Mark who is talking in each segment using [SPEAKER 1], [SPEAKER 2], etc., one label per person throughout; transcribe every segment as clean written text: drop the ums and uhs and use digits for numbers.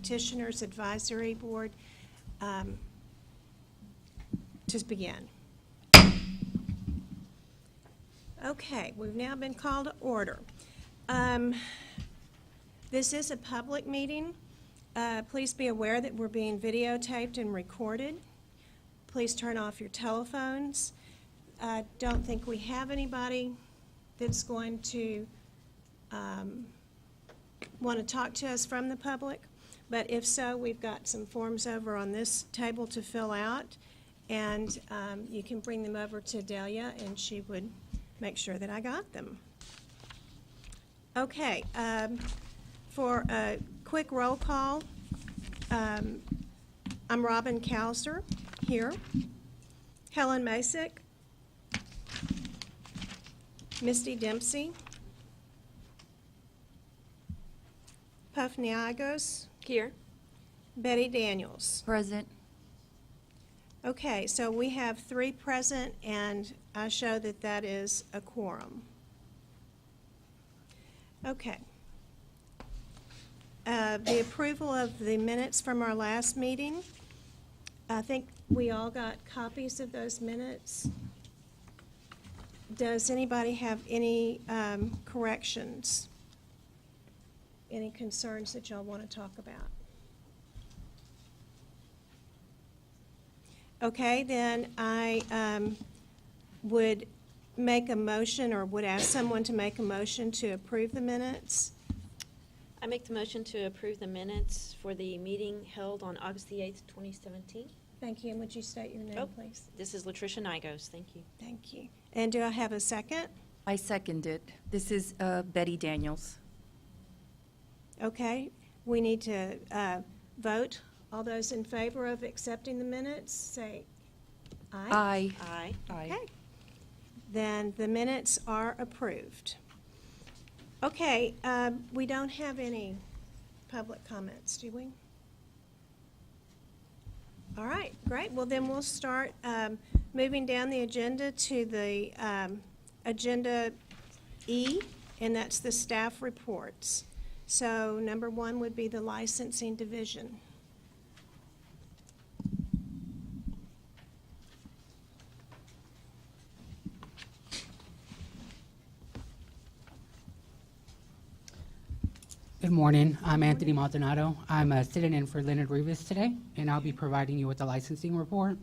[SPEAKER 1] Practitioners Advisory Board to begin. Okay, we've now been called to order. This is a public meeting. Please be aware that we're being videotaped and recorded. Please turn off your telephones. I don't think we have anybody that's going to want to talk to us from the public, but if so, we've got some forms over on this table to fill out, and you can bring them over to Delia, and she would make sure that I got them. Okay, for a quick roll call, I'm Robin Kauser here, Helen Masick, Misty Dempsey, Puff Niagos.
[SPEAKER 2] Here.
[SPEAKER 1] Betty Daniels.
[SPEAKER 2] Present.
[SPEAKER 1] Okay, so we have 3 present, and I show that that is a quorum. Okay. The approval of the minutes from our last meeting. I think we all got copies of those minutes. Does anybody have any corrections? Any concerns that y'all want to talk about? Okay, then I would make a motion, or would ask someone to make a motion to approve the minutes.
[SPEAKER 2] I make the motion to approve the minutes for the meeting held on August the 8th, 2017.
[SPEAKER 1] Thank you, and would you state your name, please?
[SPEAKER 2] This is Latricia Nigos. Thank you.
[SPEAKER 1] Thank you. And do I have a second?
[SPEAKER 3] I second it. This is Betty Daniels.
[SPEAKER 1] Okay, we need to vote. All those in favor of accepting the minutes, say aye.
[SPEAKER 3] Aye.
[SPEAKER 2] Aye.
[SPEAKER 1] Okay. Then the minutes are approved. Okay, we don't have any public comments, do we? All right, great. Well, then we'll start moving down the agenda to the Agenda E, and that's the staff reports. So number 1 would be the licensing division.
[SPEAKER 4] Good morning. I'm Anthony Maldonado. I'm sitting in for Leonard Rivas today, and I'll be providing you with the licensing report.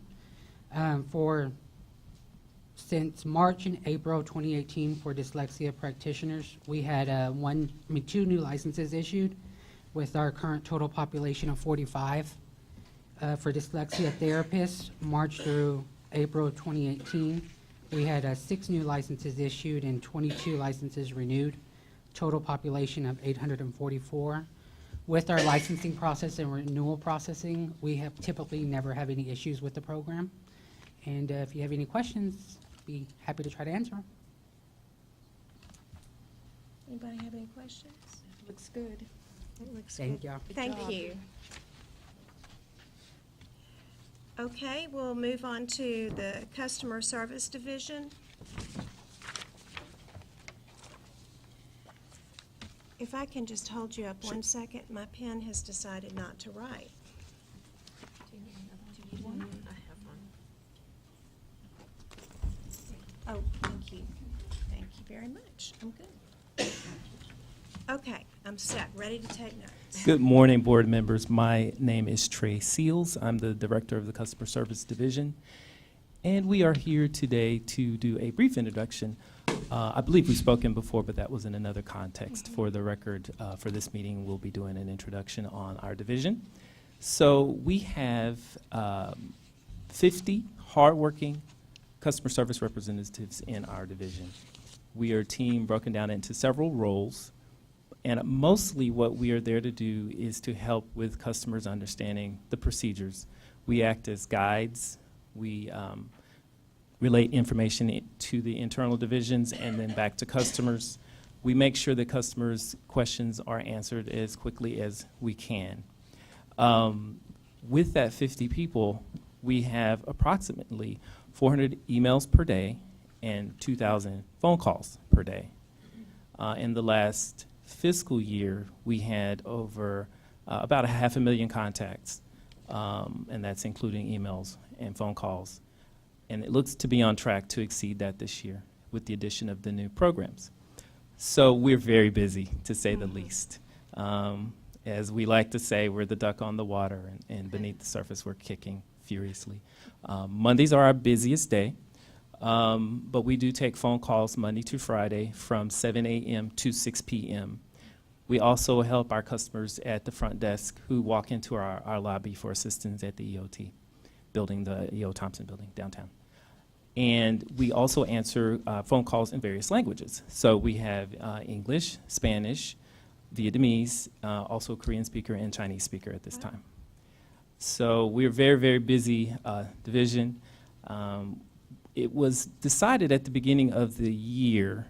[SPEAKER 4] Since March and April 2018 for dyslexia practitioners, we had 2 new licenses issued with our current total population of 45. For dyslexia therapists, March through April 2018, we had 6 new licenses issued and 22 licenses renewed. Total population of 844. With our licensing process and renewal processing, we have typically never have any issues with the program. And if you have any questions, be happy to try to answer.
[SPEAKER 1] Anybody have any questions?
[SPEAKER 2] Looks good.
[SPEAKER 1] It looks
[SPEAKER 4] Thank
[SPEAKER 1] good.
[SPEAKER 4] you.
[SPEAKER 1] Thank you. Okay, we'll move on to the customer service division. If I can just hold you up 1 second, my pen has decided not to write.
[SPEAKER 2] Do you need one? I have one.
[SPEAKER 1] Oh, thank you. Thank you very much. I'm good. Okay, I'm set, ready to take notes.
[SPEAKER 5] Good morning, board members. My name is Trey Seals. I'm the director of the Customer Service Division, and we are here today to do a brief introduction. I believe we've spoken before, but that was in another context. For the record, for this meeting, we'll be doing an introduction on our division. So we have 50 hardworking customer service representatives in our division. We are a team broken down into several roles, and mostly what we are there to do is to help with customers understanding the procedures. We act as guides. We relate information to the internal divisions and then back to customers. We make sure that customers' questions are answered as quickly as we can. With that 50 people, we have approximately 400 emails per day and 2,000 phone calls per day. In the last fiscal year, we had over about 500,000 contacts, and that's including emails and phone calls. And it looks to be on track to exceed that this year with the addition of the new programs. So we're very busy, to say the least. As we like to say, we're the duck on the water, and beneath the surface, we're kicking furiously. Mondays are our busiest day, but we do take phone calls Monday to Friday from 7 a.m. to 6 p.m. We also help our customers at the front desk who walk into our lobby for assistance at the EOT building, the E.O. Thompson building downtown. And we also answer phone calls in various languages. So we have English, Spanish, Vietnamese, also Korean speaker and Chinese speaker at this time. So we're very, very busy division. It was decided at the beginning of the year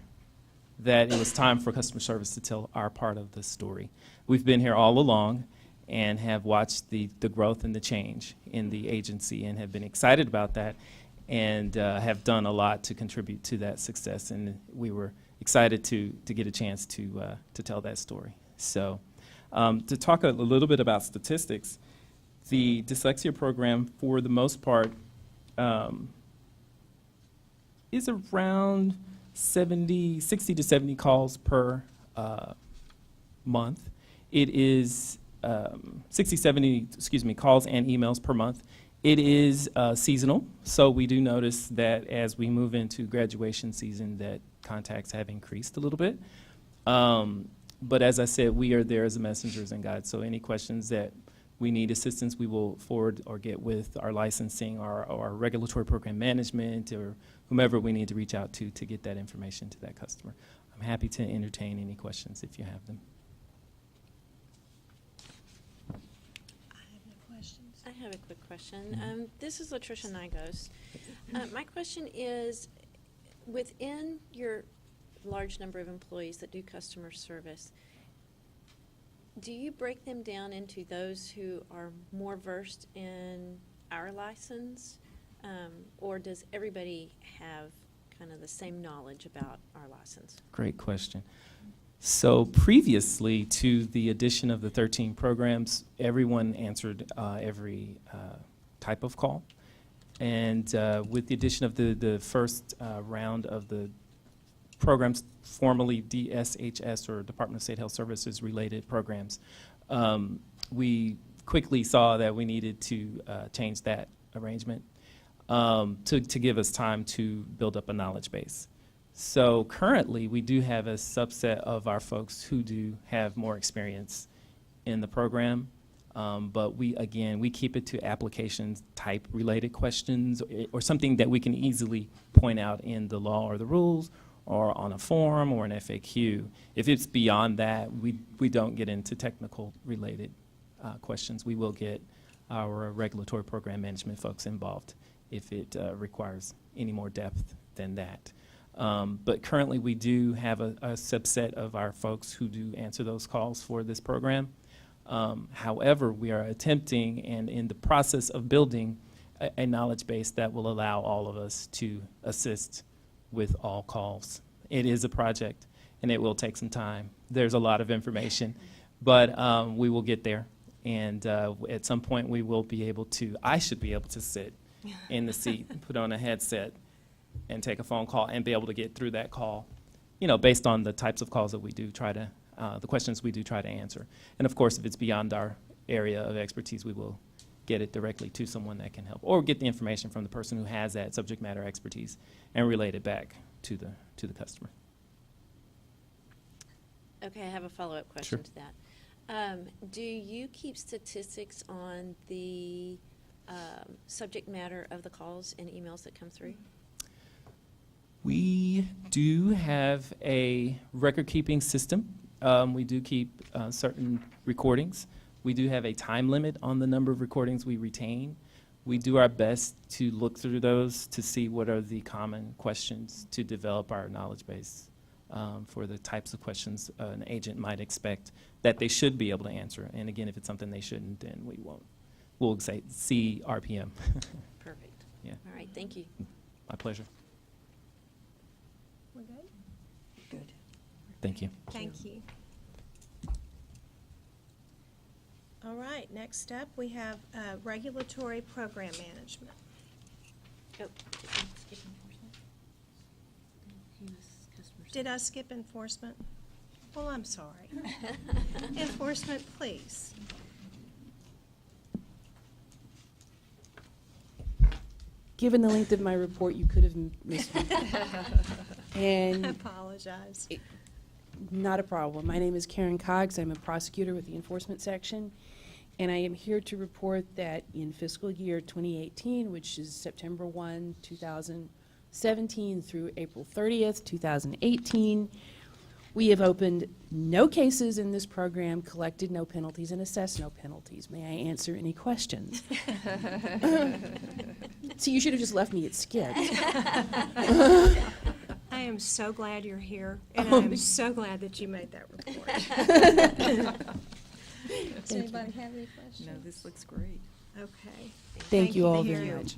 [SPEAKER 5] that it was time for customer service to tell our part of the story. We've been here all along and have watched the growth and the change in the agency and have been excited about that and have done a lot to contribute to that success. And we were excited to get a chance to tell that story. So to talk a little bit about statistics, the dyslexia program, for the most part, is around 60 to 70 calls per month. It is 70 calls and emails per month. It is seasonal, so we do notice that as we move into graduation season that contacts have increased a little bit. But as I said, we are there as messengers and guides, so any questions that we need assistance, we will forward or get with our licensing or our regulatory program management or whomever we need to reach out to get that information to that customer. I'm happy to entertain any questions if you have them.
[SPEAKER 2] I have a quick question. This is Latricia Nigos. My question is, within your large number of employees that do customer service, do you break them down into those who are more versed in our license, or does everybody have kind of the same knowledge about our license?
[SPEAKER 5] Great question. So previously to the addition of the 13 programs, everyone answered every type of call. And with the addition of the first round of the programs, formerly DSHS or Department of State Health Services related programs, we quickly saw that we needed to change that arrangement to give us time to build up a knowledge base. So currently, we do have a subset of our folks who do have more experience in the program, but we keep it to applications type related questions or something that we can easily point out in the law or the rules or on a form or an FAQ. If it's beyond that, we don't get into technical related questions. We will get our regulatory program management folks involved if it requires any more depth than that. But currently, we do have a subset of our folks who do answer those calls for this program. However, we are attempting and in the process of building a knowledge base that will allow all of us to assist with all calls. It is a project, and it will take some time. There's a lot of information, but we will get there. And at some point, we will be able to, I should be able to sit in the seat, put on a headset, and take a phone call and be able to get through that call, based on the types of calls that we do try to, the questions we do try to answer. And of course, if it's beyond our area of expertise, we will get it directly to someone that can help, or get the information from the person who has that subject matter expertise and relate it back to the customer.
[SPEAKER 2] Okay, I have a follow-up question to that. Do you keep statistics on the subject matter of the calls and emails that come through?
[SPEAKER 5] We do have a record-keeping system. We do keep certain recordings. We do have a time limit on the number of recordings we retain. We do our best to look through those to see what are the common questions to develop our knowledge base for the types of questions an agent might expect that they should be able to answer. And again, if it's something they shouldn't, then we won't. We'll say see RPM.
[SPEAKER 2] Perfect.
[SPEAKER 5] Yeah.
[SPEAKER 2] All right, thank you.
[SPEAKER 5] My pleasure.
[SPEAKER 1] We're good?
[SPEAKER 3] Good.
[SPEAKER 5] Thank you.
[SPEAKER 1] Thank you. All right, next up, we have regulatory program management.
[SPEAKER 2] Oh, skip enforcement? He was customer
[SPEAKER 1] Did I skip enforcement? Well, I'm sorry. Enforcement, please.
[SPEAKER 6] Given the length of my report, you could have missed me.
[SPEAKER 1] I
[SPEAKER 6] And
[SPEAKER 1] apologize.
[SPEAKER 6] not a problem. My name is Karen Coggs. I'm a prosecutor with the Enforcement Section. And I am here to report that in fiscal year 2018, which is September 1, 2017 through April 30th, 2018, we have opened no cases in this program, collected no penalties, and assessed no penalties. May I answer any questions? See, you should have just left me at skip.
[SPEAKER 1] I am so glad you're here, and I am so glad that you made that report. Does anybody have any questions?
[SPEAKER 3] No, this looks great.
[SPEAKER 1] Okay.
[SPEAKER 6] Thank you all
[SPEAKER 1] for
[SPEAKER 6] very
[SPEAKER 1] your-
[SPEAKER 6] much.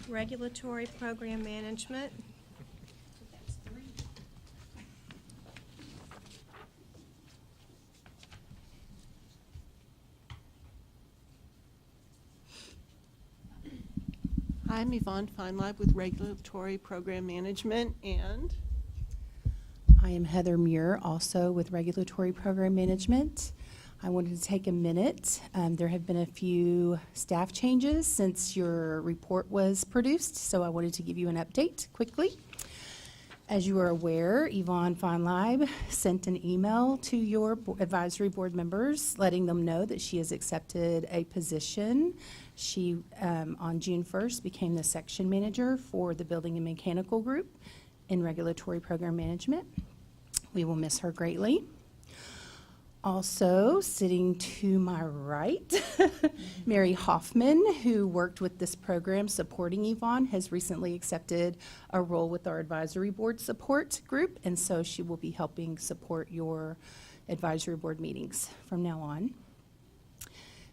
[SPEAKER 1] Regulatory program management.
[SPEAKER 7] I'm Yvonne Feinleib with Regulatory Program Management, and
[SPEAKER 8] I am Heather Muir, also with Regulatory Program Management. I wanted to take a minute. There have been a few staff changes since your report was produced, so I wanted to give you an update quickly. As you are aware, Yvonne Feinleib sent an email to your advisory board members letting them know that she has accepted a position. She, on June 1st, became the section manager for the Building and Mechanical Group in Regulatory Program Management. We will miss her greatly. Also, sitting to my right, Mary Hoffman, who worked with this program supporting Yvonne, has recently accepted a role with our advisory board support group, and so she will be helping support your advisory board meetings from now on.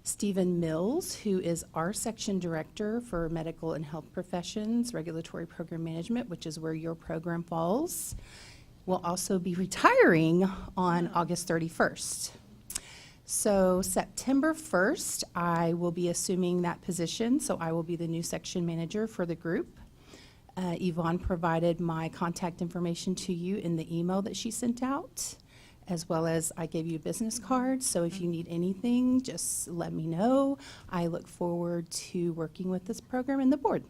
[SPEAKER 8] Stephen Mills, who is our section director for medical and health professions, regulatory program management, which is where your program falls, will also be retiring on August 31st. So September 1st, I will be assuming that position, so I will be the new section manager for the group. Yvonne provided my contact information to you in the email that she sent out, as well as I gave you a business card, so if you need anything, just let me know. I look forward to working with this program and the board.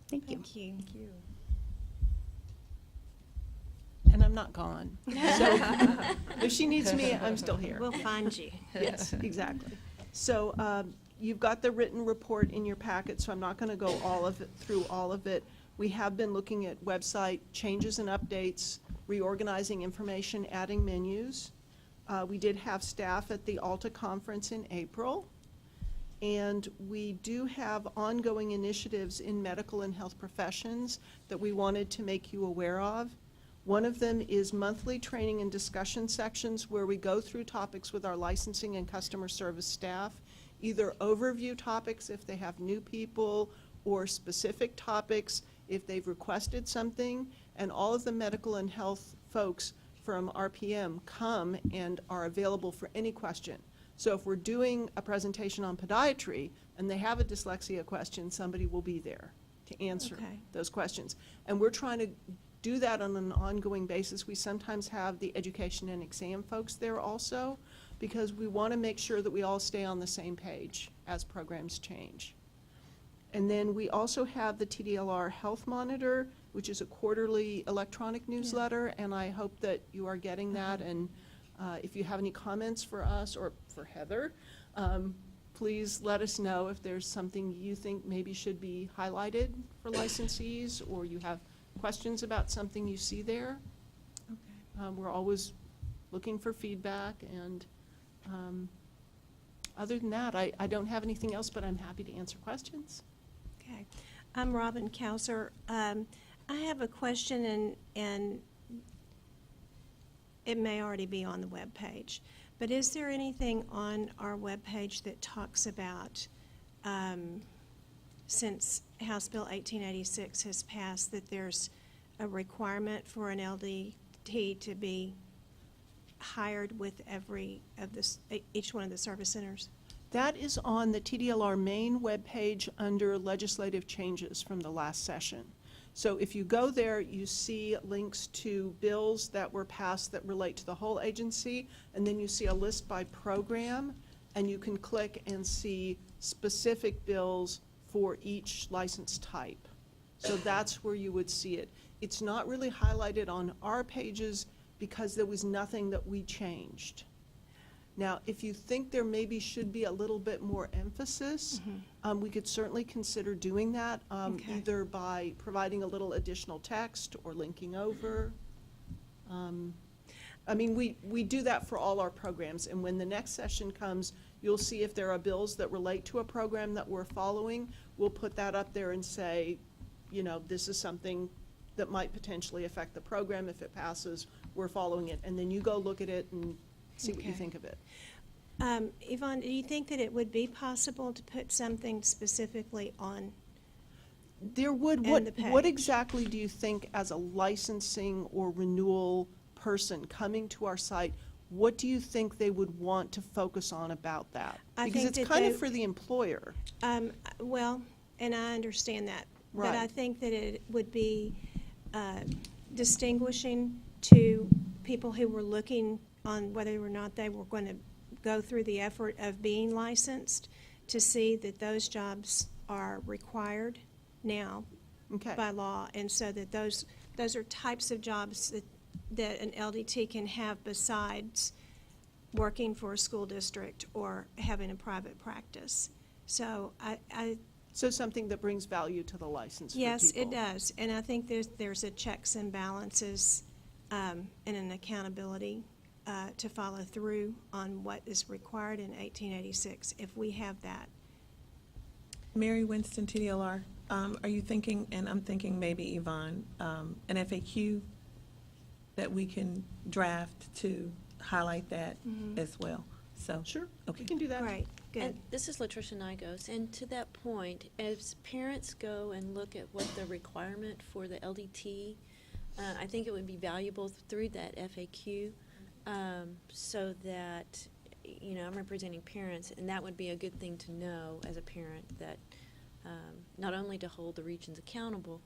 [SPEAKER 8] Thank you.
[SPEAKER 1] Thank you. Thank you.
[SPEAKER 7] and I'm not gone. So if she needs me, I'm still here.
[SPEAKER 1] We'll find you.
[SPEAKER 7] Yes, exactly. So you've got the written report in your packet, so I'm not going to go through all of it. We have been looking at website changes and updates, reorganizing information, adding menus. We did have staff at the Alta conference in April. And we do have ongoing initiatives in medical and health professions that we wanted to make you aware of. One of them is monthly training and discussion sections where we go through topics with our licensing and customer service staff, either overview topics if they have new people or specific topics if they've requested something. And all of the medical and health folks from RPM come and are available for any question. So if we're doing a presentation on podiatry and they have a dyslexia question, somebody will be there to answer those questions. And we're trying to do that on an ongoing basis. We sometimes have the education and exam folks there also, because we want to make sure that we all stay on the same page as programs change. And then we also have the TDLR Health Monitor, which is a quarterly electronic newsletter, and I hope that you are getting that. And if you have any comments for us or for Heather, please let us know if there's something you think maybe should be highlighted for licensees, or you have questions about something you see there.
[SPEAKER 1] Okay.
[SPEAKER 7] We're always looking for feedback, and other than that, I don't have anything else, but I'm happy to answer questions.
[SPEAKER 1] Okay. I'm Robin Kauser. I have a question, and it may already be on the webpage, but is there anything on our webpage that talks about, since House Bill 1886 has passed, that there's a requirement for an LDT to be hired with each one of the service centers?
[SPEAKER 7] That is on the TDLR main webpage under legislative changes from the last session. So if you go there, you see links to bills that were passed that relate to the whole agency, and then you see a list by program, and you can click and see specific bills for each license type. So that's where you would see it. It's not really highlighted on our pages because there was nothing that we changed. Now, if you think there maybe should be a little bit more emphasis, we could certainly consider doing that,
[SPEAKER 1] Okay.
[SPEAKER 7] either by providing a little additional text or linking over. I mean, we do that for all our programs, and when the next session comes, you'll see if there are bills that relate to a program that we're following. We'll put that up there and say, you know, this is something that might potentially affect the program. If it passes, we're following it. And then you go look at it and see what you
[SPEAKER 1] Okay.
[SPEAKER 7] think of it.
[SPEAKER 1] Yvonne, do you think that it would be possible to put something specifically on?
[SPEAKER 7] There would,
[SPEAKER 1] And the
[SPEAKER 7] what
[SPEAKER 1] page.
[SPEAKER 7] exactly do you think as a licensing or renewal person coming to our site, what do you think they would want to focus on about that?
[SPEAKER 1] I
[SPEAKER 7] Because
[SPEAKER 1] think
[SPEAKER 7] it's
[SPEAKER 1] that
[SPEAKER 7] kind
[SPEAKER 1] they-
[SPEAKER 7] of for the employer.
[SPEAKER 1] Well, and I understand that. But I
[SPEAKER 7] Right.
[SPEAKER 1] think that it would be distinguishing to people who were looking on whether or not they were going to go through the effort of being licensed, to see that those jobs are required now
[SPEAKER 7] Okay.
[SPEAKER 1] by law, and so that those are types of jobs that an LDT can have besides working for a school district or having a private practice. So
[SPEAKER 7] So something that brings value to the license for
[SPEAKER 1] yes,
[SPEAKER 7] people.
[SPEAKER 1] it does, and I think there's a checks and balances and an accountability to follow through on what is required in 1886, if we have that.
[SPEAKER 9] Mary Winston, TDLR, are you thinking, and I'm thinking maybe Yvonne, an FAQ that we can draft to highlight that as well? So,
[SPEAKER 7] Sure,
[SPEAKER 9] okay.
[SPEAKER 7] we can do that.
[SPEAKER 1] Right, good.
[SPEAKER 2] And this is Latricia Nigos, and to that point, as parents go and look at what the requirement for the LDT, I think it would be valuable through that FAQ, so that, you know, I'm representing parents, and that would be a good thing to know as a parent, that not only to hold the regions accountable,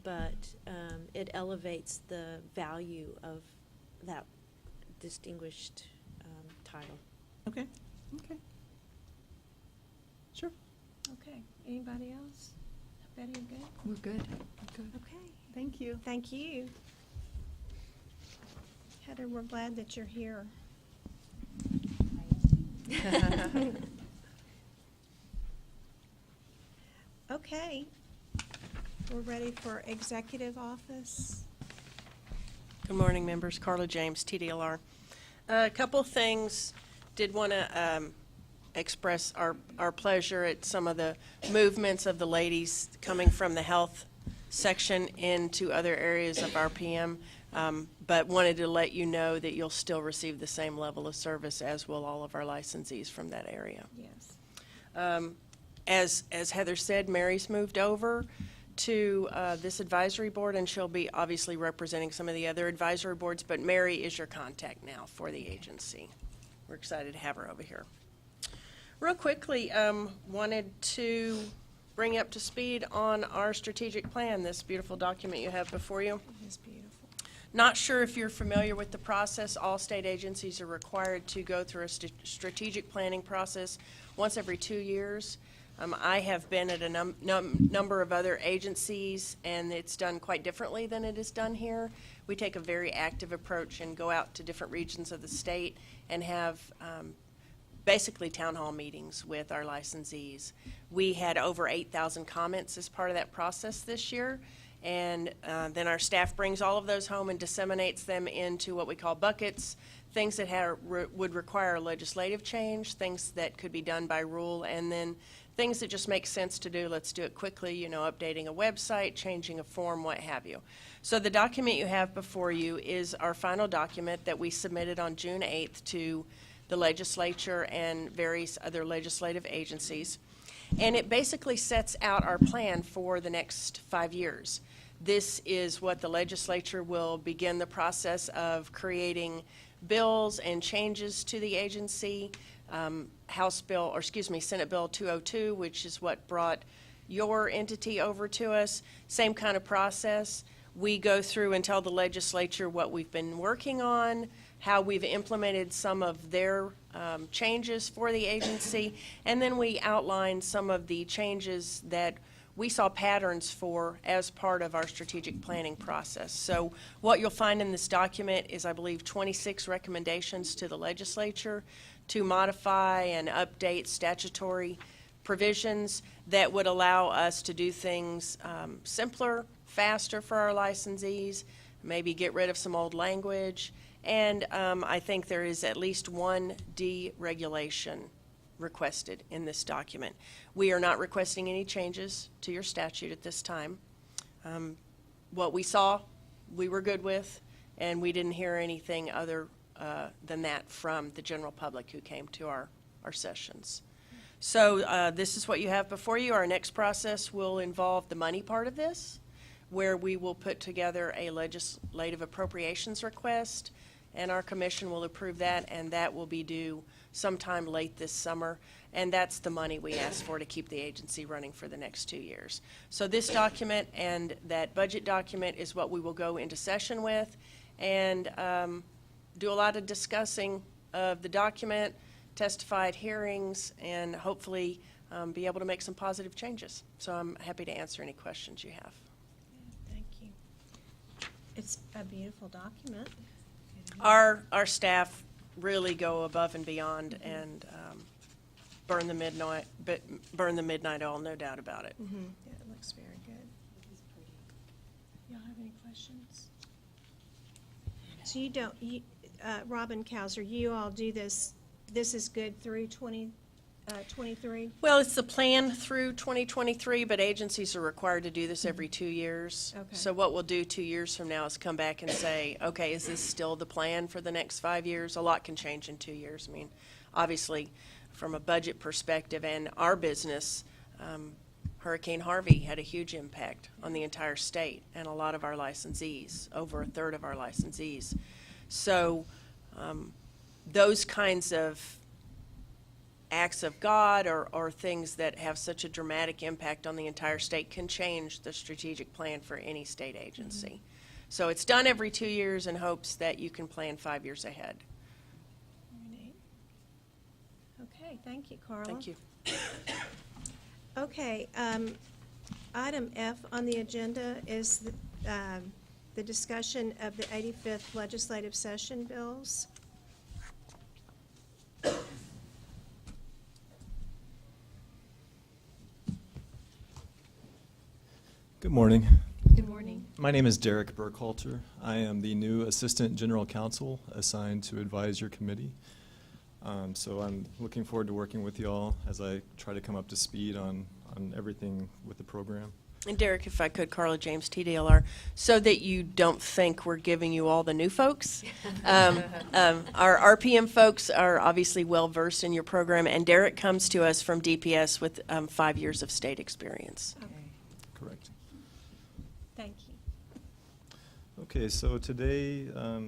[SPEAKER 2] but it elevates the value of that distinguished title.
[SPEAKER 9] Okay.
[SPEAKER 7] Okay. Sure.
[SPEAKER 1] Okay, anybody else? Betty, you good?
[SPEAKER 3] We're good.
[SPEAKER 1] Okay,
[SPEAKER 7] Thank you.
[SPEAKER 1] thank you. Heather, we're glad that you're here. Okay, we're ready for executive office.
[SPEAKER 10] Good morning, members. Carla James, TDLR. A couple things. Did want to express our pleasure at some of the movements of the ladies coming from the health section into other areas of RPM, but wanted to let you know that you'll still receive the same level of service, as will all of our licensees from that area.
[SPEAKER 1] Yes.
[SPEAKER 10] As Heather said, Mary's moved over to this advisory board, and she'll be obviously representing some of the other advisory boards, but Mary is your contact now for the agency. We're excited to have her over here. Real quickly, wanted to bring you up to speed on our strategic plan, this beautiful document you have before you.
[SPEAKER 1] It is beautiful.
[SPEAKER 10] Not sure if you're familiar with the process. All state agencies are required to go through a strategic planning process once every 2 years. I have been at a number of other agencies, and it's done quite differently than it is done here. We take a very active approach and go out to different regions of the state and have basically town hall meetings with our licensees. We had over 8,000 comments as part of that process this year, and then our staff brings all of those home and disseminates them into what we call buckets, things that would require legislative change, things that could be done by rule, and then things that just make sense to do. Let's do it quickly, you know, updating a website, changing a form, what have you. So the document you have before you is our final document that we submitted on June 8th to the legislature and various other legislative agencies. And it basically sets out our plan for the next 5 years. This is what the legislature will begin the process of creating bills and changes to the agency. Senate Bill 202, which is what brought your entity over to us, same kind of process. We go through and tell the legislature what we've been working on, how we've implemented some of their changes for the agency, and then we outline some of the changes that we saw patterns for as part of our strategic planning process. So what you'll find in this document is, I believe, 26 recommendations to the legislature to modify and update statutory provisions that would allow us to do things simpler, faster for our licensees, maybe get rid of some old language, and I think there is at least one deregulation requested in this document. We are not requesting any changes to your statute at this time. What we saw, we were good with, and we didn't hear anything other than that from the general public who came to our sessions. So this is what you have before you. Our next process will involve the money part of this, where we will put together a legislative appropriations request, and our commission will approve that, and that will be due sometime late this summer, and that's the money we asked for to keep the agency running for the next 2 years. So this document and that budget document is what we will go into session with, and do a lot of discussing of the document, testify at hearings, and hopefully be able to make some positive changes. So I'm happy to answer any questions you have.
[SPEAKER 1] Thank you. It's a beautiful document.
[SPEAKER 10] Our staff really go above and beyond and burn the midnight oil, no doubt about it.
[SPEAKER 1] Mm-hmm. Yeah, it looks very good. Y'all have any questions? So you don't, Robin Kauser, you all do this is good through 2023?
[SPEAKER 10] Well, it's the plan through 2023, but agencies are required to do this every 2 years.
[SPEAKER 1] Okay.
[SPEAKER 10] So what we'll do 2 years from now is come back and say, okay, is this still the plan for the next 5 years? A lot can change in 2 years. I mean, obviously, from a budget perspective and our business, Hurricane Harvey had a huge impact on the entire state and a lot of our licensees, over a third of our licensees. So those kinds of acts of God or things that have such a dramatic impact on the entire state can change the strategic plan for any state agency. Mm-hmm. So it's done every 2 years in hopes that you can plan 5 years ahead.
[SPEAKER 1] Okay, thank you, Carla.
[SPEAKER 10] Thank you.
[SPEAKER 1] Okay, item F on the agenda is the discussion of the 85th legislative session bills.
[SPEAKER 11] Good morning.
[SPEAKER 1] Good morning.
[SPEAKER 11] My name is Derek Burkhalter. I am the new Assistant General Counsel assigned to advise your committee. So I'm looking forward to working with you all as I try to come up to speed on everything with the program.
[SPEAKER 10] And Derek, if I could, Carla James, TDLR, so that you don't think we're giving you all the new folks. Our RPM folks are obviously well-versed in your program, and Derek comes to us from DPS with 5 years of state experience.
[SPEAKER 1] Okay,
[SPEAKER 11] Correct.
[SPEAKER 1] thank you.
[SPEAKER 11] Okay, so today, a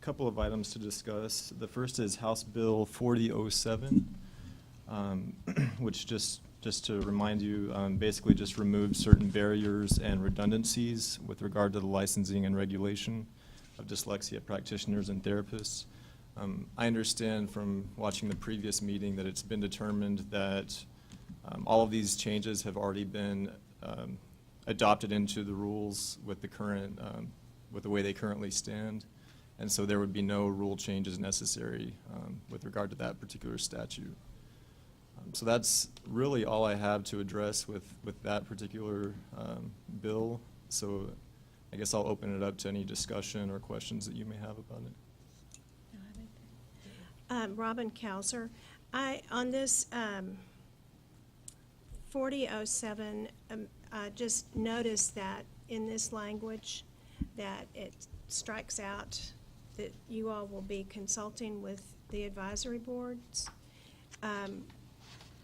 [SPEAKER 11] couple of items to discuss. The first is House Bill 4007, which just to remind you, basically just removes certain barriers and redundancies with regard to the licensing and regulation of dyslexia practitioners and therapists. I understand from watching the previous meeting that it's been determined that all of these changes have already been adopted into the rules with the current, with the way they currently stand, and so there would be no rule changes necessary with regard to that particular statute. So that's really all I have to address with that particular bill. So I guess I'll open it up to any discussion or questions that you may have about it.
[SPEAKER 1] Robin Kauser, on this 4007, I just noticed that in this language that it strikes out that you all will be consulting with the advisory boards.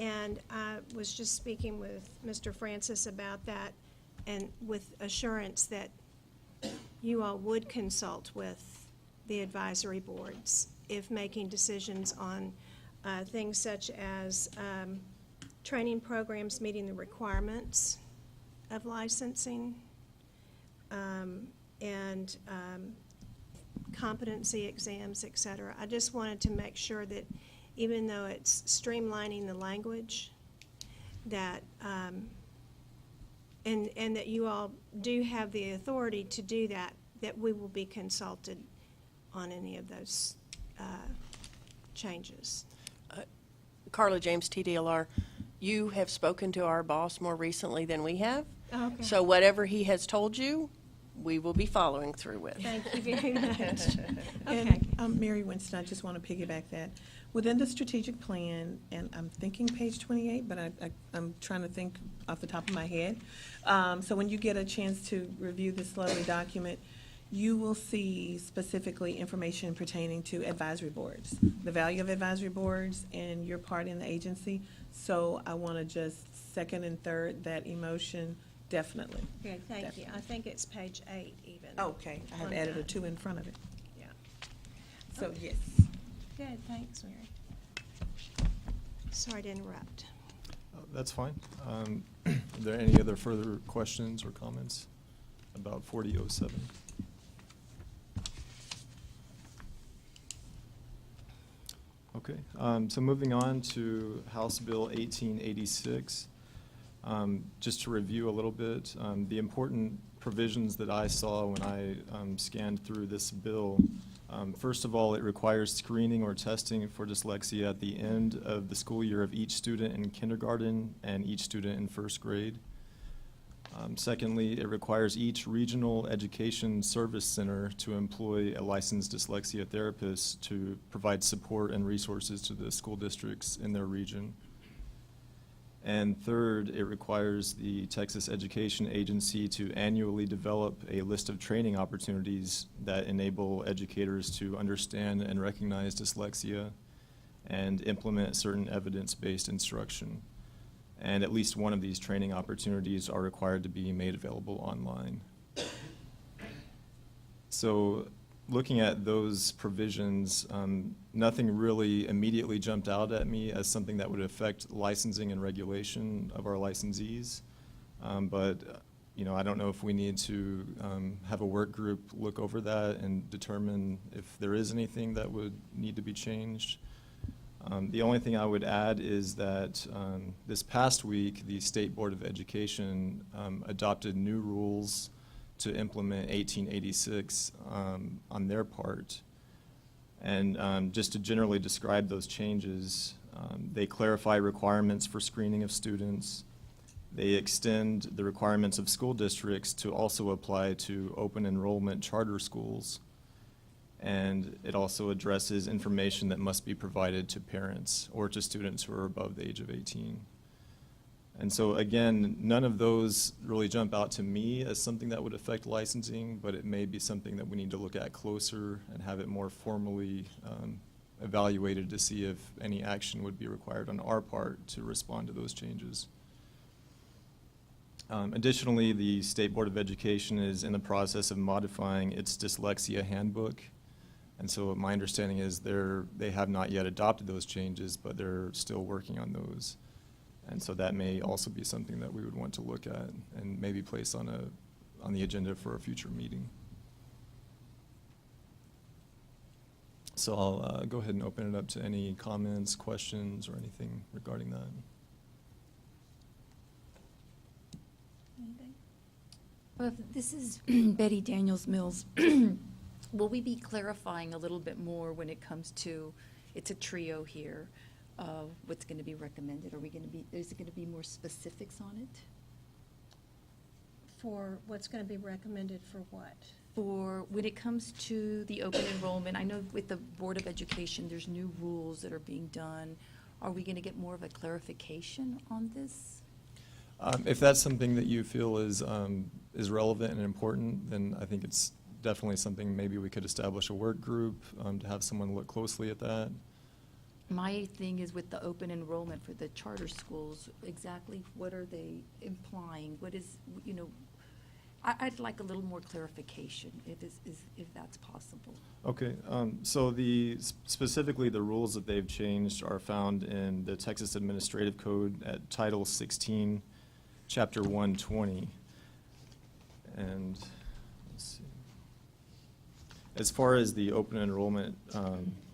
[SPEAKER 1] And I was just speaking with Mr. Francis about that, and with assurance that you all would consult with the advisory boards if making decisions on things such as training programs meeting the requirements of licensing, and competency exams, et cetera. I just wanted to make sure that even though it's streamlining the language, that, and that you all do have the authority to do that, that we will be consulted on any of those changes.
[SPEAKER 10] Carla James, TDLR, you have spoken to our boss more recently than we have.
[SPEAKER 1] Okay.
[SPEAKER 10] So whatever he has told you, we will be following through with.
[SPEAKER 1] Thank you very much. Okay.
[SPEAKER 9] And Mary Winston, I just want to piggyback that. Within the strategic plan, and I'm thinking page 28, but I'm trying to think off the top of my head. So when you get a chance to review this lovely document, you will see specifically information pertaining to advisory boards, the value of advisory boards and your part in the agency. So I want to just second and third that emotion, definitely.
[SPEAKER 1] Good, thank you. I think it's page 8 even.
[SPEAKER 9] Okay, I have
[SPEAKER 1] On
[SPEAKER 9] added a
[SPEAKER 1] that.
[SPEAKER 9] 2 in front of it.
[SPEAKER 1] Yeah.
[SPEAKER 9] So, yes.
[SPEAKER 1] Good, thanks, Mary. Sorry to interrupt.
[SPEAKER 11] That's fine. Are there any other further questions or comments about 4007? Okay, so moving on to House Bill 1886. Just to review a little bit, the important provisions that I saw when I scanned through this bill. First of all, it requires screening or testing for dyslexia at the end of the school year of each student in kindergarten and each student in first grade. Secondly, it requires each regional education service center to employ a licensed dyslexia therapist to provide support and resources to the school districts in their region. And third, it requires the Texas Education Agency to annually develop a list of training opportunities that enable educators to understand and recognize dyslexia and implement certain evidence-based instruction. And at least one of these training opportunities are required to be made available online. So looking at those provisions, nothing really immediately jumped out at me as something that would affect licensing and regulation of our licensees. But you know, I don't know if we need to have a work group look over that and determine if there is anything that would need to be changed. The only thing I would add is that this past week, the State Board of Education adopted new rules to implement 1886 on their part. And just to generally describe those changes, they clarify requirements for screening of students. They extend the requirements of school districts to also apply to open enrollment charter schools. And it also addresses information that must be provided to parents or to students who are above the age of 18. And so again, none of those really jump out to me as something that would affect licensing, but it may be something that we need to look at closer and have it more formally evaluated to see if any action would be required on our part to respond to those changes. Additionally, the State Board of Education is in the process of modifying its dyslexia handbook. And so my understanding is they have not yet adopted those changes, but they're still working on those. And so that may also be something that we would want to look at and maybe place on the agenda for a future meeting. So I'll go ahead and open it up to any comments, questions, or anything regarding that.
[SPEAKER 3] Well, this is Betty Daniels Mills. Will we be clarifying a little bit more when it comes to, it's a trio here, what's going to be recommended? Is it going to be more specifics on it?
[SPEAKER 1] For what's going to be recommended for what?
[SPEAKER 3] For when it comes to the open enrollment, I know with the Board of Education, there's new rules that are being done. Are we going to get more of a clarification on this?
[SPEAKER 11] If that's something that you feel is relevant and important, then I think it's definitely something maybe we could establish a work group to have someone look closely at that.
[SPEAKER 3] My thing is with the open enrollment for the charter schools, exactly what are they implying? What is, I'd like a little more clarification, if that's possible.
[SPEAKER 11] Okay, so specifically the rules that they've changed are found in the Texas Administrative Code at Title 16, Chapter 120. And let's see. As far as the open enrollment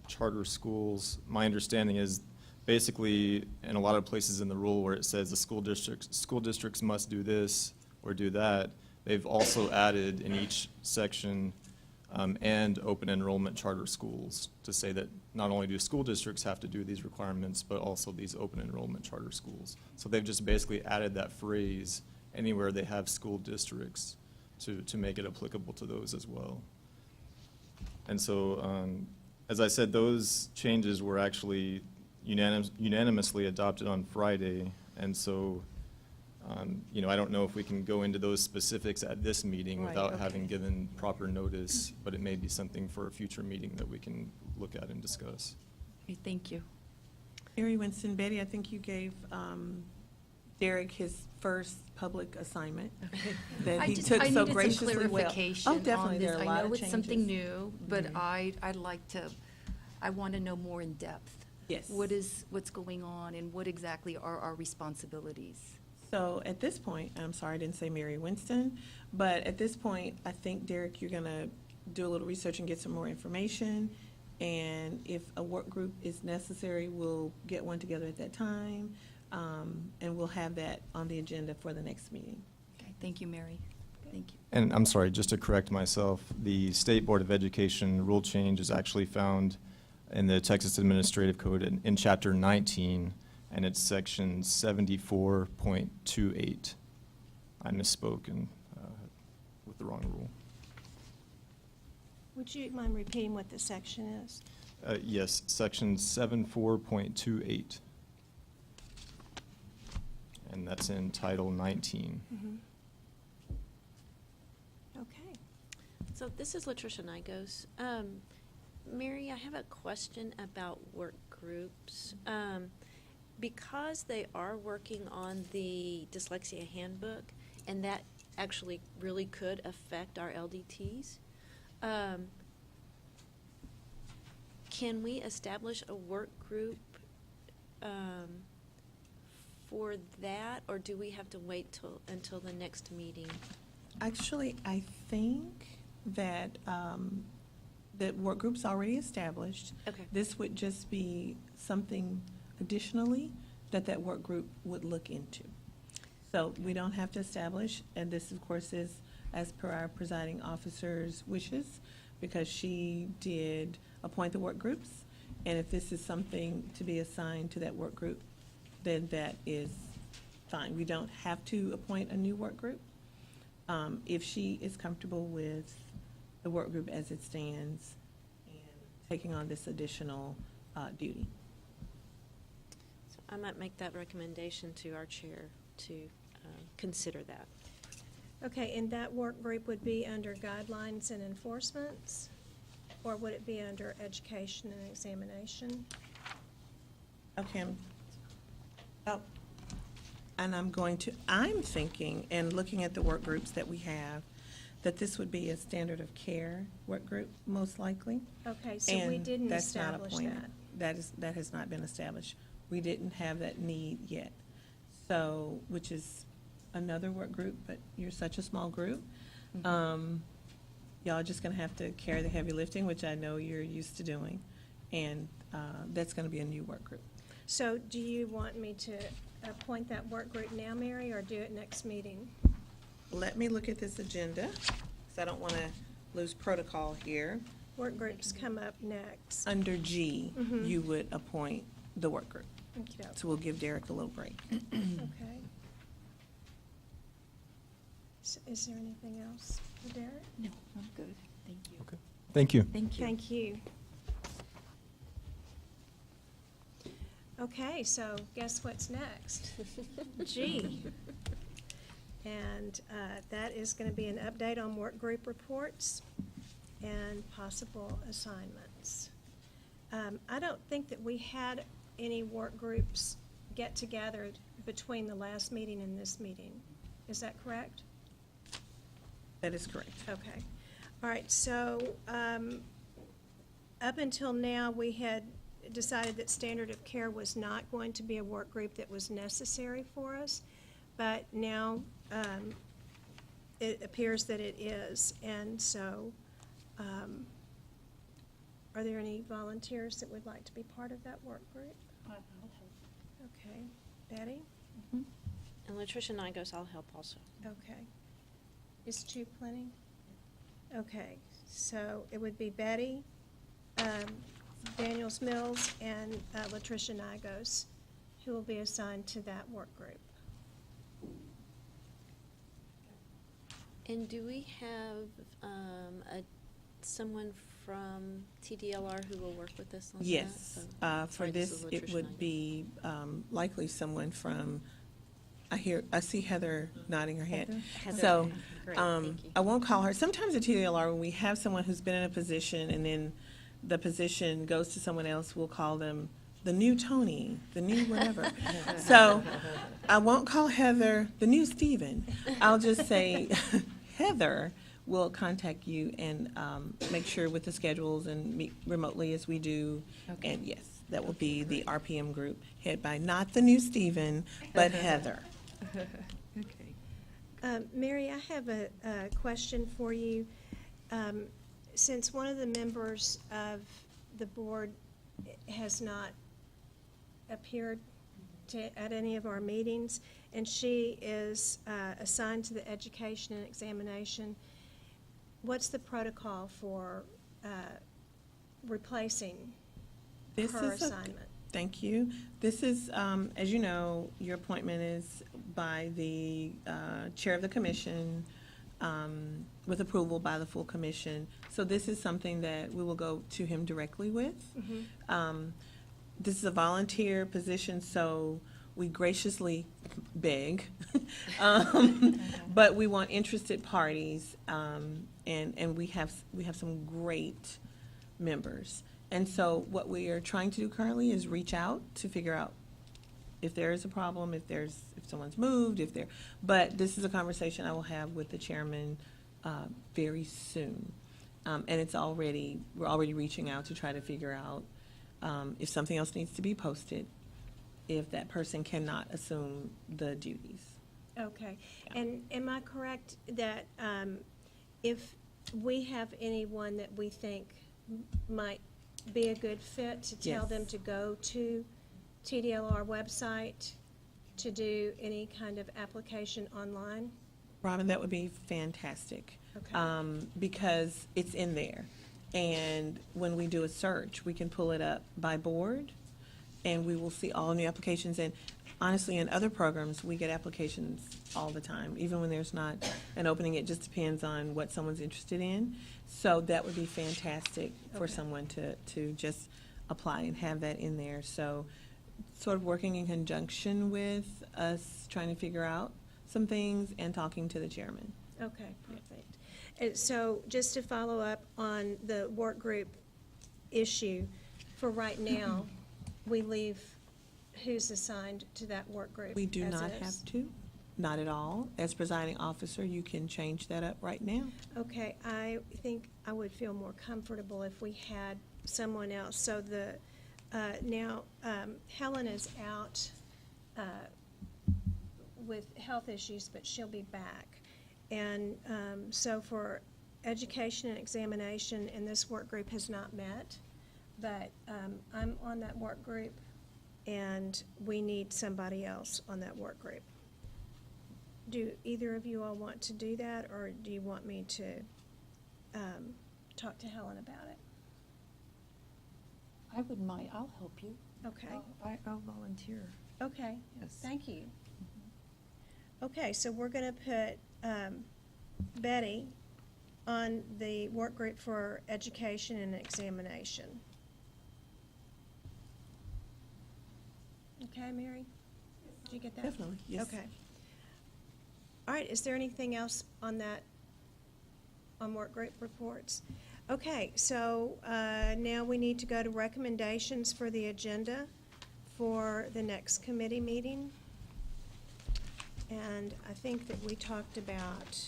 [SPEAKER 11] charter schools, my understanding is basically in a lot of places in the rule where it says the school districts must do this or do that, they've also added in each section and open enrollment charter schools to say that not only do school districts have to do these requirements, but also these open enrollment charter schools. So they've just basically added that phrase anywhere they have school districts to make it applicable to those as well. And so, as I said, those changes were actually unanimously adopted on Friday, and so you know, I don't know if we can go into those specifics at this meeting
[SPEAKER 10] Right,
[SPEAKER 11] without
[SPEAKER 10] okay.
[SPEAKER 11] having given proper notice, but it may be something for a future meeting that we can look at and discuss.
[SPEAKER 3] Okay, thank you.
[SPEAKER 9] Mary Winston, Betty, I think you gave Derek his first public assignment that he took so graciously well.
[SPEAKER 3] I needed some clarification
[SPEAKER 9] Oh, definitely,
[SPEAKER 3] on
[SPEAKER 9] there
[SPEAKER 3] this.
[SPEAKER 9] are a
[SPEAKER 3] I
[SPEAKER 9] lot
[SPEAKER 3] know
[SPEAKER 9] of
[SPEAKER 3] it's something
[SPEAKER 9] changes.
[SPEAKER 3] new, but
[SPEAKER 9] Mhm.
[SPEAKER 3] I'd like to, I want to know more in depth.
[SPEAKER 9] Yes.
[SPEAKER 3] What's going on and what exactly are our responsibilities?
[SPEAKER 9] So at this point, I'm sorry I didn't say Mary Winston, but at this point, I think, Derek, you're going to do a little research and get some more information. And if a work group is necessary, we'll get one together at that time, and we'll have that on the agenda for the next meeting.
[SPEAKER 3] Okay, thank you, Mary. Thank you.
[SPEAKER 11] And I'm sorry, just to correct myself, the State Board of Education rule change is actually found in the Texas Administrative Code in Chapter 19, and it's Section 74.28. I misspoke and with the wrong rule.
[SPEAKER 1] Would you mind repeating what the section is?
[SPEAKER 11] Yes, Section 74.28. And that's in Title 19.
[SPEAKER 1] Okay.
[SPEAKER 2] So this is Latricia Nigos. Mary, I have a question about work groups. Because they are working on the dyslexia handbook, and that actually really could affect our LDTs, can we establish a work group for that, or do we have to wait until the next meeting?
[SPEAKER 9] Actually, I think that that work group's already established.
[SPEAKER 2] Okay.
[SPEAKER 9] This would just be something additionally that work group would look into. So we don't have to establish, and this, of course, is as per our presiding officer's wishes, because she did appoint the work groups. And if this is something to be assigned to that work group, then that is fine. We don't have to appoint a new work group. If she is comfortable with the work group as it stands and taking on this additional duty.
[SPEAKER 2] So I might make that recommendation to our chair to consider that.
[SPEAKER 1] Okay, and that work group would be under guidelines and enforcements? Or would it be under education and examination?
[SPEAKER 9] Okay. And I'm thinking, and looking at the work groups that we have, that this would be a standard of care work group, most likely.
[SPEAKER 1] Okay, so we
[SPEAKER 9] And
[SPEAKER 1] didn't
[SPEAKER 9] that's not
[SPEAKER 1] establish
[SPEAKER 9] appointed.
[SPEAKER 1] that.
[SPEAKER 9] That has not been established. We didn't have that need yet. So, which is another work group, but you're such a small group. Y'all are just gonna have to carry the heavy lifting, which I know you're used to doing. And that's gonna be a new work group.
[SPEAKER 1] So do you want me to appoint that work group now, Mary, or do it next meeting?
[SPEAKER 9] Let me look at this agenda, because I don't wanna lose protocol here.
[SPEAKER 1] Work groups come up next.
[SPEAKER 9] Under G,
[SPEAKER 1] Mhm.
[SPEAKER 9] you would appoint the work group.
[SPEAKER 1] Okey-doke.
[SPEAKER 9] So we'll give Derek a little break.
[SPEAKER 1] Okay. Is there anything else for Derek?
[SPEAKER 3] No, I'm good. Thank you.
[SPEAKER 11] Okay. Thank you.
[SPEAKER 3] Thank you.
[SPEAKER 1] Thank you. Okay, so guess what's next? G. And that is going to be an update on work group reports and possible assignments. I don't think that we had any work groups get together between the last meeting and this meeting. Is that correct?
[SPEAKER 9] That is correct.
[SPEAKER 1] Okay. All right, so up until now, we had decided that standard of care was not going to be a work group that was necessary for us, but now it appears that it is. And so are there any volunteers that would like to be part of that work group? Okay. Betty?
[SPEAKER 2] And Latricia Nigos, I'll help also.
[SPEAKER 1] Okay. Is 2 plenty? Okay, so it would be Betty, Daniels Mills, and Latricia Nigos, who will be assigned to that work group.
[SPEAKER 2] And do we have someone from TDLR who will work with us on that?
[SPEAKER 9] Yes,
[SPEAKER 2] So-
[SPEAKER 9] for
[SPEAKER 2] sorry,
[SPEAKER 9] this,
[SPEAKER 2] is
[SPEAKER 9] it
[SPEAKER 2] Latricia
[SPEAKER 9] would
[SPEAKER 2] Nigos.
[SPEAKER 9] be likely someone from, I see Heather nodding her head.
[SPEAKER 2] Heather,
[SPEAKER 9] So,
[SPEAKER 2] okay, great, thank you.
[SPEAKER 9] I won't call her. Sometimes at TDLR, when we have someone who's been in a position and then the position goes to someone else, we'll call them the new Tony, the new whatever. So I won't call Heather the new Stephen. I'll just say Heather will contact you and make sure with the schedules and meet remotely as we do.
[SPEAKER 3] Okay.
[SPEAKER 9] And yes, that will be the RPM group, head by not the new Stephen, but Heather.
[SPEAKER 3] Okay.
[SPEAKER 1] Mary, I have a question for you. Since one of the members of the board has not appeared at any of our meetings, and she is assigned to the education and examination, what's the protocol for replacing
[SPEAKER 9] This
[SPEAKER 1] her
[SPEAKER 9] is a-
[SPEAKER 1] assignment?
[SPEAKER 9] Thank you. This is, as you know, your appointment is by the chair of the commission with approval by the full commission. So this is something that we will go to him directly with. This is a volunteer position, so we graciously beg. But we want interested parties, and we have some great members. And so what we are trying to do currently is reach out to figure out if there is a problem, if someone's moved, but this is a conversation I will have with the chairman very soon. And we're already reaching out to try to figure out if something else needs to be posted, if that person cannot assume the duties.
[SPEAKER 1] Okay. And am I correct that if we have anyone that we think might be a good fit, to tell
[SPEAKER 9] Yes.
[SPEAKER 1] them to go to TDLR website to do any kind of application online?
[SPEAKER 9] Robin, that would be fantastic.
[SPEAKER 1] Okay.
[SPEAKER 9] Because it's in there. And when we do a search, we can pull it up by board, and we will see all new applications. And honestly, in other programs, we get applications all the time, even when there's not an opening. It just depends on what someone's interested in. So that would be fantastic for
[SPEAKER 1] Okay.
[SPEAKER 9] someone to just apply and have that in there. So sort of working in conjunction with us trying to figure out some things and talking to the chairman.
[SPEAKER 1] Okay, perfect. And so just to follow up on the work group issue, for right now, we leave who's assigned to that work group
[SPEAKER 9] We do
[SPEAKER 1] as
[SPEAKER 9] not
[SPEAKER 1] is?
[SPEAKER 9] have to, not at all. As presiding officer, you can change that up right now.
[SPEAKER 1] Okay, I think I would feel more comfortable if we had someone else. So now Helen is out with health issues, but she'll be back. And so for education and examination, and this work group has not met, but I'm on that work group, and we need somebody else on that work group. Do either of you all want to do that, or do you want me to talk to Helen about it?
[SPEAKER 3] I wouldn't mind, I'll help you.
[SPEAKER 1] Okay,
[SPEAKER 3] I'll volunteer.
[SPEAKER 1] okay,
[SPEAKER 3] Yes.
[SPEAKER 1] thank you. Okay, so we're gonna put Betty on the work group for education and examination. Okay, Mary? Did you get that?
[SPEAKER 9] Definitely, yes.
[SPEAKER 1] Okay. All right, is there anything else on that, on work group reports? Okay, so now we need to go to recommendations for the agenda for the next committee meeting. And I think that we talked about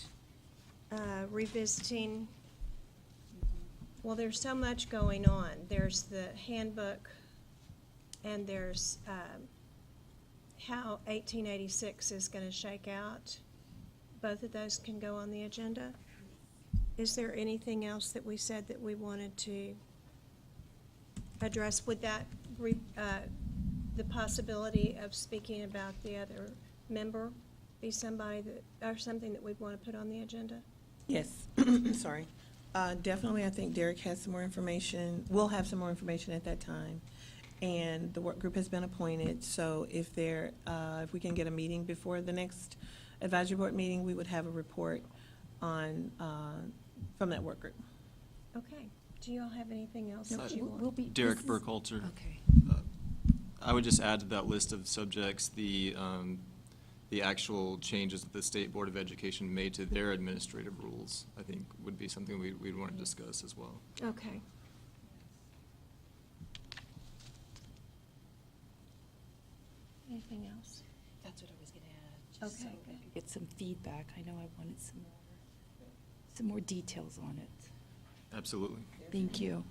[SPEAKER 1] revisiting, well, there's so much going on. There's the handbook, and there's how 1886 is going to shake out. Both of those can go on the agenda. Is there anything else that we said that we wanted to address? Would that, the possibility of speaking about the other member be somebody that, or something that we'd want to put on the agenda?
[SPEAKER 9] Yes, sorry. Definitely, I think Derek has some more information. We'll have some more information at that time. And the work group has been appointed, so if we can get a meeting before the next advisory board meeting, we would have a report on, from that work group.
[SPEAKER 1] Okay. Do you all have anything else
[SPEAKER 11] No,
[SPEAKER 1] that you want?
[SPEAKER 3] We'll be.
[SPEAKER 11] Derek
[SPEAKER 3] this is-
[SPEAKER 11] Burkhalter.
[SPEAKER 3] Okay.
[SPEAKER 11] I would just add to that list of subjects the actual changes that the State Board of Education made to their administrative rules, I think would be something we'd want to discuss as well.
[SPEAKER 1] Okay. Anything else?
[SPEAKER 3] That's what I was gonna add. just
[SPEAKER 1] Okay,
[SPEAKER 3] so I
[SPEAKER 1] good.
[SPEAKER 3] could get some feedback. I know I wanted some more details on it.
[SPEAKER 11] Absolutely.
[SPEAKER 3] Thank you.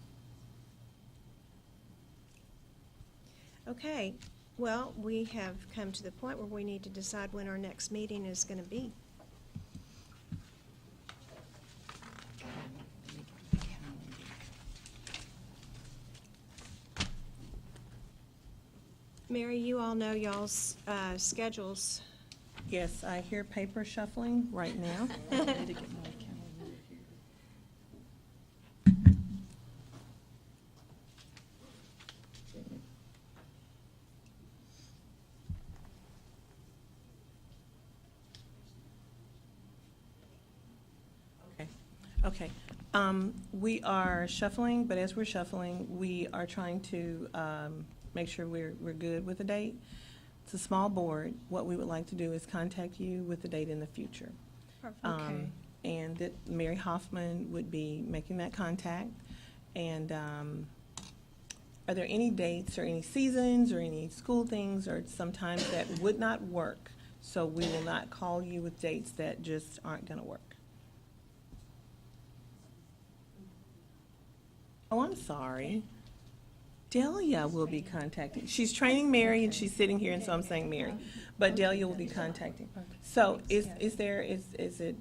[SPEAKER 1] Okay. Well, we have come to the point where we need to decide when our next meeting is going to be.
[SPEAKER 3] Let me get my calendar.
[SPEAKER 1] Mary, you all know y'all's schedules.
[SPEAKER 9] Yes, I hear paper shuffling right now.
[SPEAKER 3] I need to get my calendar here.
[SPEAKER 9] Okay. We are shuffling, but as we're shuffling, we are trying to make sure we're good with the date. It's a small board. What we would like to do is contact you with the date in the future.
[SPEAKER 3] Okay.
[SPEAKER 9] And that Mary Hoffman would be making that contact. And are there any dates or any seasons or any school things or sometimes that would not work? So we will not call you with dates that just aren't going to work. Oh, I'm sorry. Delia will be contacting. She's training Mary, and she's sitting here, and so I'm saying Mary. But Delia will be contacting. So is it,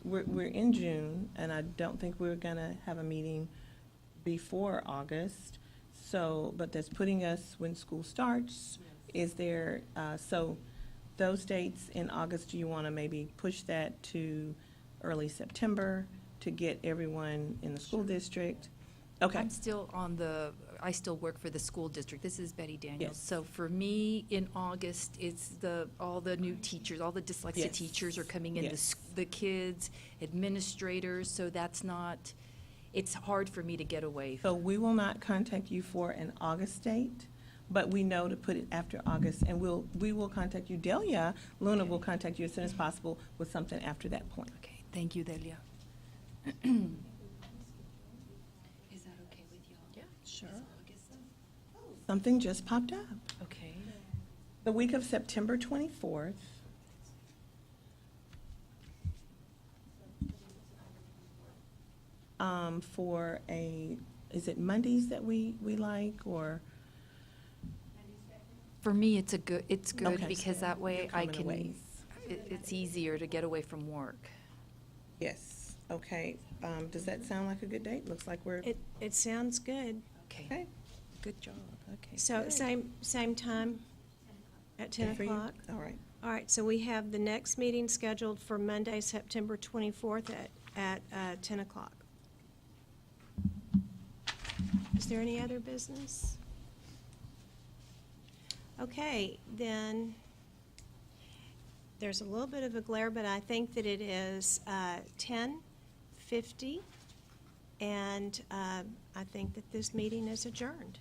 [SPEAKER 9] we're in June, and I don't think we're going to have a meeting before August. So, but that's putting us when school starts. Is there, so those dates in August, do you want to maybe push that to early September to get everyone in the school district? Okay.
[SPEAKER 3] I'm still I still work for the school district. This is Betty Daniels.
[SPEAKER 9] Yes.
[SPEAKER 3] So for me, in August, it's all the new teachers, all the dyslexia
[SPEAKER 9] Yes.
[SPEAKER 3] teachers are coming in,
[SPEAKER 9] Yes.
[SPEAKER 3] the kids, administrators, so it's hard for me to get away.
[SPEAKER 9] So we will not contact you for an August date, but we know to put it after August, and we will contact you. Delia, Luna will contact you as soon as possible with something after that point.
[SPEAKER 3] Okay, thank you, Delia. Is that okay with y'all?
[SPEAKER 2] Yeah,
[SPEAKER 1] sure.
[SPEAKER 9] Something just popped up.
[SPEAKER 3] Okay.
[SPEAKER 9] The week of September 24th. For is it Mondays that we like, or?
[SPEAKER 3] For me, it's good
[SPEAKER 9] Okay.
[SPEAKER 3] because that way
[SPEAKER 9] You're
[SPEAKER 3] I
[SPEAKER 9] coming away.
[SPEAKER 3] it's easier to get away from work.
[SPEAKER 9] Yes, okay. Does that sound like a good date? Looks like we're,
[SPEAKER 1] It sounds good.
[SPEAKER 3] Okay,
[SPEAKER 9] okay.
[SPEAKER 3] good job, okay.
[SPEAKER 1] So
[SPEAKER 9] Good.
[SPEAKER 1] same time at 10
[SPEAKER 9] For you?
[SPEAKER 1] o'clock?
[SPEAKER 9] All right.
[SPEAKER 1] All right, so we have the next meeting scheduled for Monday, September 24th at 10 o'clock. Is there any other business? Okay, then, there's a little bit of a glare, but I think that it is 10:50, and I think that this meeting is adjourned.